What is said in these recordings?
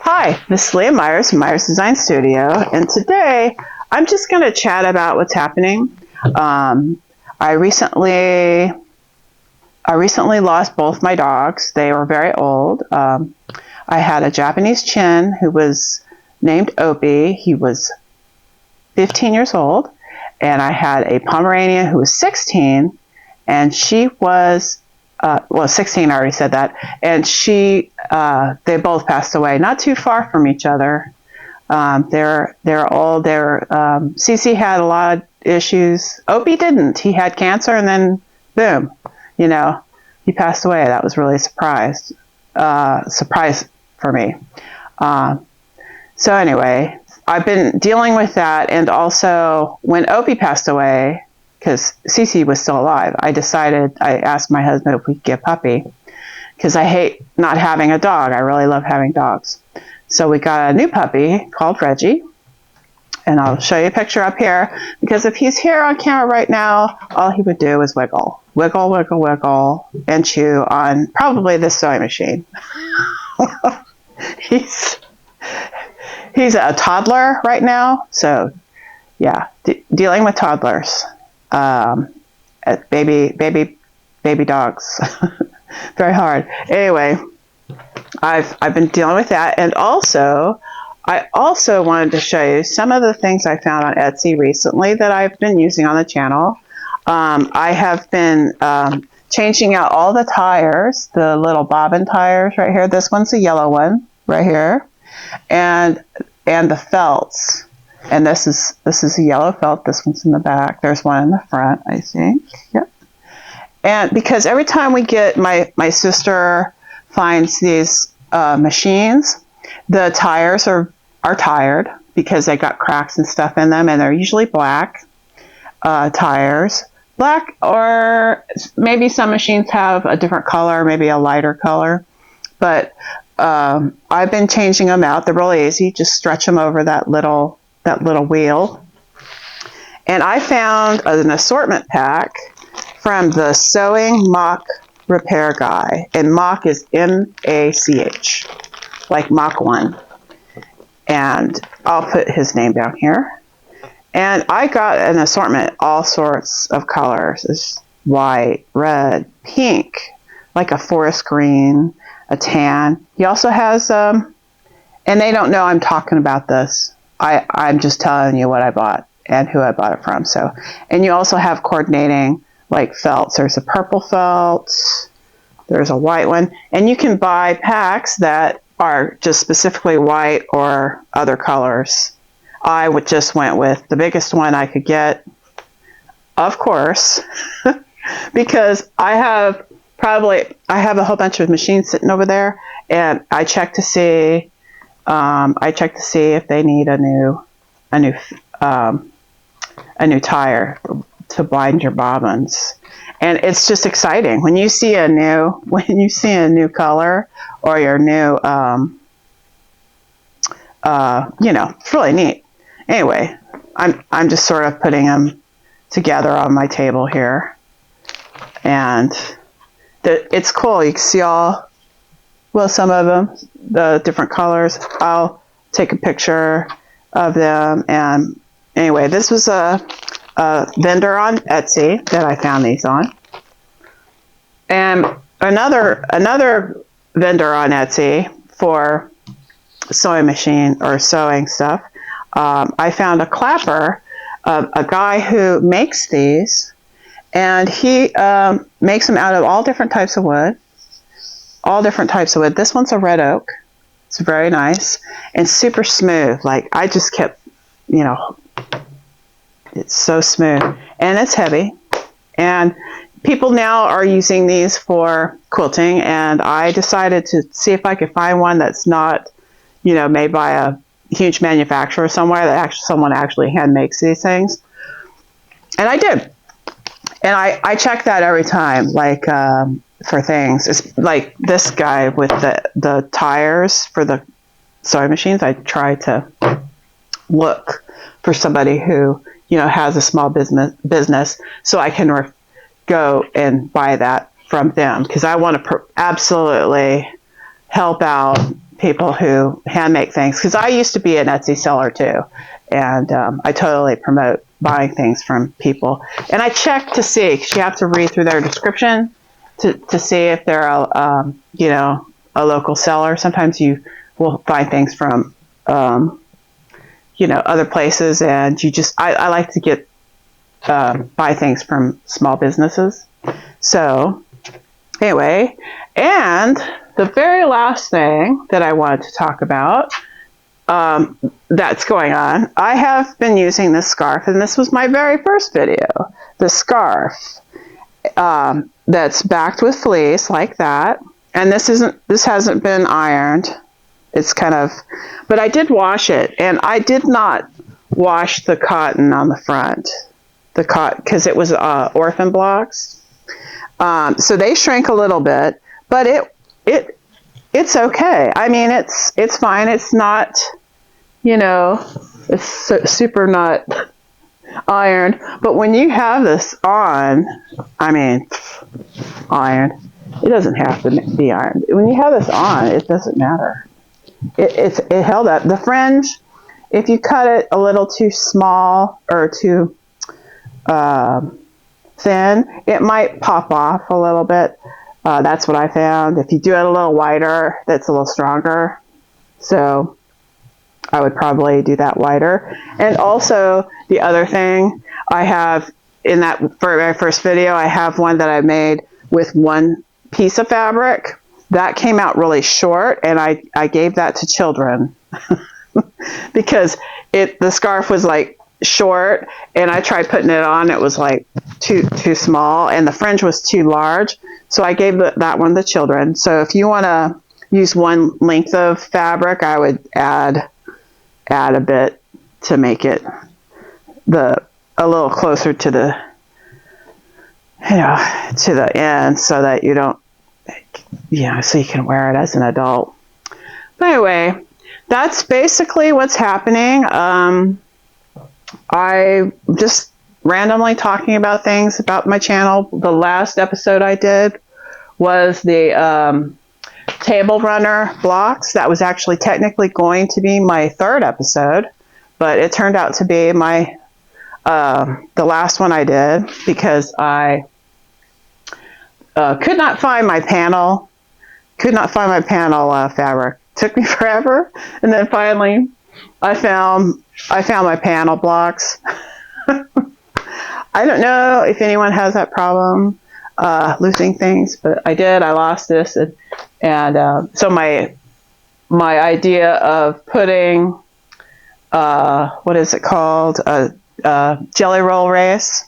Hi, this is Leah Myers from Myers Design Studio, and today I'm just going to chat about what's happening. I recently lost both my dogs. They were very old. I had a Japanese Chin who was named Opie. He was 15 years old, and I had a Pomeranian who was 16, and she was 16, I already said that, and they both passed away not too far from each other. They're old. Cici had a lot of issues. Opie didn't. He had cancer, and then boom, he passed away. That was really a surprise for me. So anyway, I've been dealing with that, and also when Opie passed away, because Cici was still alive, I asked my husband if we could get a puppy, because I hate not having a dog. I really love having dogs. So we got a new puppy called Reggie, and I'll show you a picture up here, because if he's here on camera right now, all he would do is wiggle, wiggle, wiggle, wiggle, and chew on probably this sewing machine. He's a toddler right now, so yeah, dealing with toddlers. Baby dogs. Very hard. Anyway, I've been dealing with that, and I also wanted to show you some of the things I found on Etsy recently that I've been using on the channel. I have been changing out all the tires, the little bobbin tires right here. This one's a yellow one right here, and the felts. And this is a yellow felt. This one's in the back. There's one in the front, I think. Yep. And because every time we get, my sister finds these machines, the tires are tired because they got cracks and stuff in them, and they're usually black tires. Black, or maybe some machines have a different color, maybe a lighter color. But I've been changing them out. They're really easy. Just stretch them over that little wheel. And I found an assortment pack from the Sewing Mach Repair Guy, and Mach is M-A-C-H, like Mach 1. And I'll put his name down here. And I got an assortment, all sorts of colors. It's white, red, pink, like a forest green, a tan. He also has, and they don't know I'm talking about this. I'm just telling you what I bought and who I bought it from. So, and you also have coordinating like felts. There's a purple felt, there's a white one, and you can buy packs that are just specifically white or other colors. I just went with the biggest one I could get, of course, because I have a whole bunch of machines sitting over there, and I check to see if they need a new tire to bind your bobbins. And it's just exciting when you see a new color or your new it's really neat. Anyway, I'm just sort of putting them together on my table here, and it's cool. You can see some of them, the different colors. I'll take a picture of them. And anyway, this was a vendor on Etsy that I found these on. And another vendor on Etsy for sewing machine or sewing stuff. I found a clapper, a guy who makes these, and he makes them out of all different types of wood. This one's a red oak. It's very nice and super smooth. Like, I just kept, it's so smooth, and it's heavy. And people now are using these for quilting, and I decided to see if I could find one that's not, made by a huge manufacturer somewhere, that someone actually hand makes these things. And I did. And I check that every time, like, for things. It's like this guy with the tires for the sewing machines. I try to look for somebody who, has a small business, so I can go and buy that from them, because I want to absolutely help out people who hand make things, because I used to be an Etsy seller too, and I totally promote buying things from people. And I check to see, because you have to read through their description to see if they're a local seller. Sometimes you will find things from other places, and I like to get buy things from small businesses. So anyway, and the very last thing that I wanted to talk about that's going on, I have been using this scarf, and this was my very first video. The scarf that's backed with fleece like that, and this hasn't been ironed. It's kind of, but I did wash it, and I did not wash the cotton on the front, the cotton, because it was Orphan Blocks, so they shrink a little bit, but it's okay. I mean, it's fine. It's not, it's super not ironed. But when you have this on, I mean, ironed. It doesn't have to be ironed. When you have this on, it doesn't matter. It held up. The fringe, if you cut it a little too small or too thin, it might pop off a little bit. That's what I found. If you do it a little wider, that's a little stronger. So I would probably do that wider. And also the other thing I have in that for my first video, I have one that I made with one piece of fabric. That came out really short, and I gave that to children because the scarf was like short, and I tried putting it on. It was like too small, and the fringe was too large. So I gave that one to children. So if you want to use one length of fabric, I would add a bit to make it a little closer to the end, so that you don't, so you can wear it as an adult. But anyway, that's basically what's happening. I just randomly talking about things about my channel. The last episode I did was the table runner blocks. That was actually technically going to be my third episode, but it turned out to be my the last one I did, because I could not find my panel fabric. Took me forever, and then finally I found my panel blocks. I don't know if anyone has that problem losing things, but I did. I lost this, and so my idea of putting what is it called, a jelly roll race,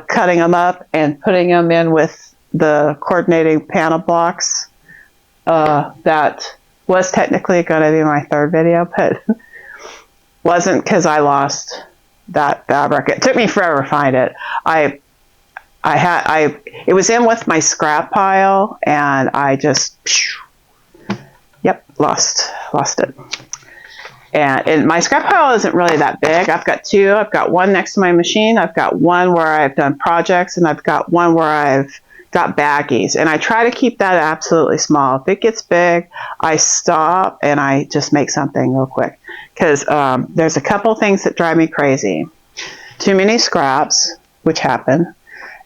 cutting them up and putting them in with the coordinating panel blocks, that was technically going to be my third video, but wasn't, because I lost that fabric. It took me forever to find it. It was in with my scrap pile, and I just, lost it. And my scrap pile isn't really that big. I've got two. I've got one next to my machine. I've got one where I've done projects, and I've got one where I've got baggies. And I try to keep that absolutely small. If it gets big, I stop and I just make something real quick. Because there's a couple things that drive me crazy. Too many scraps, which happen.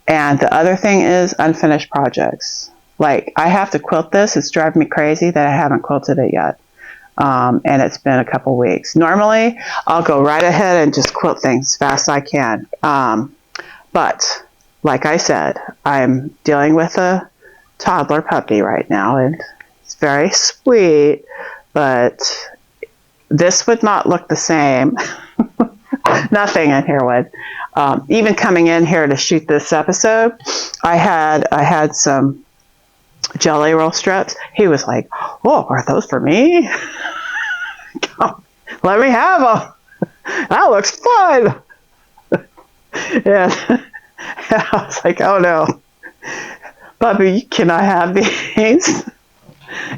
And the other thing is unfinished projects. Like, I have to quilt this. It's driving me crazy that I haven't quilted it yet. And it's been a couple weeks. Normally, I'll go right ahead and just quilt things as fast as I can. But, like I said, I'm dealing with a toddler puppy right now, and it's very sweet, but this would not look the same. Nothing in here would. Even coming in here to shoot this episode, I had some jelly roll strips. He was like, "Oh, are those for me? Let me have them. That looks fun." Yeah. I was like, "Oh no, puppy, can I have these?"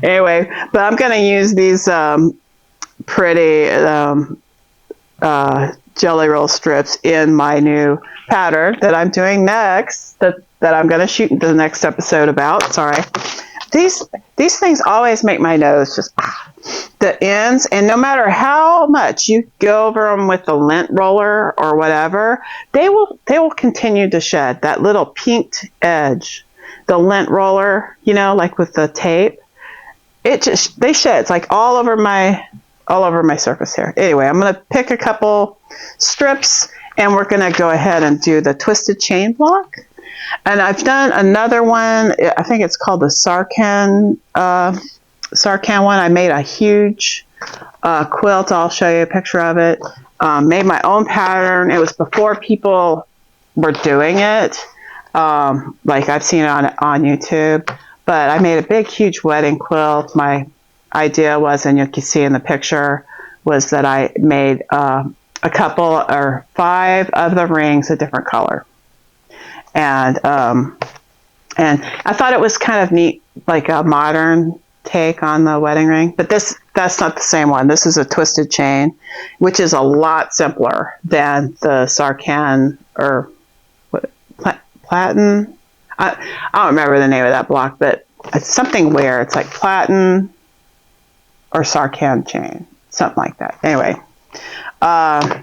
Anyway, but I'm going to use these pretty jelly roll strips in my new pattern that I'm doing next, that I'm going to shoot the next episode about. Sorry. these things always make my nose just the ends, and no matter how much you go over them with the lint roller or whatever, they will continue to shed that little pinked edge. The lint roller, you know, like with the tape, they shed. It's like all over my surface here. Anyway, I'm gonna pick a couple strips, and we're gonna go ahead and do the twisted chain block. And I've done another one. I think it's called the Sarkan one. I made a huge quilt. I'll show you a picture of it. Made my own pattern. It was before people were doing it. Like I've seen it on YouTube. But I made a big, huge wedding quilt. My idea was, and you can see in the picture, was that I made a couple or 5 of the rings a different color. And I thought it was kind of neat, like a modern take on the wedding ring. But that's not the same one. This is a twisted chain, which is a lot simpler than the Sarkan or Platin. I don't remember the name of that block, but it's something weird. It's like Platin or Sarkan chain, something like that. Anyway, I'll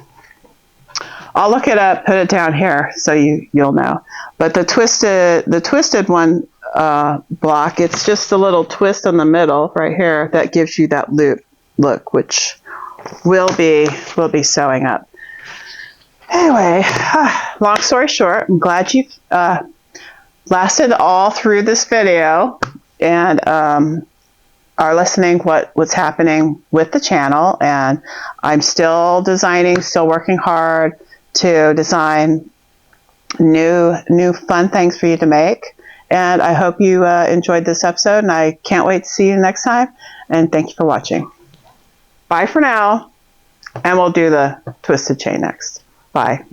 look it up, put it down here so you'll know. But the twisted one block, it's just a little twist in the middle right here that gives you that loop look, which we'll be sewing up. Anyway, long story short, I'm glad you've lasted all through this video and are listening what's happening with the channel. And I'm still designing, still working hard to design new fun things for you to make. And I hope you enjoyed this episode, and I can't wait to see you next time. And thank you for watching. Bye for now, and we'll do the twisted chain next. Bye.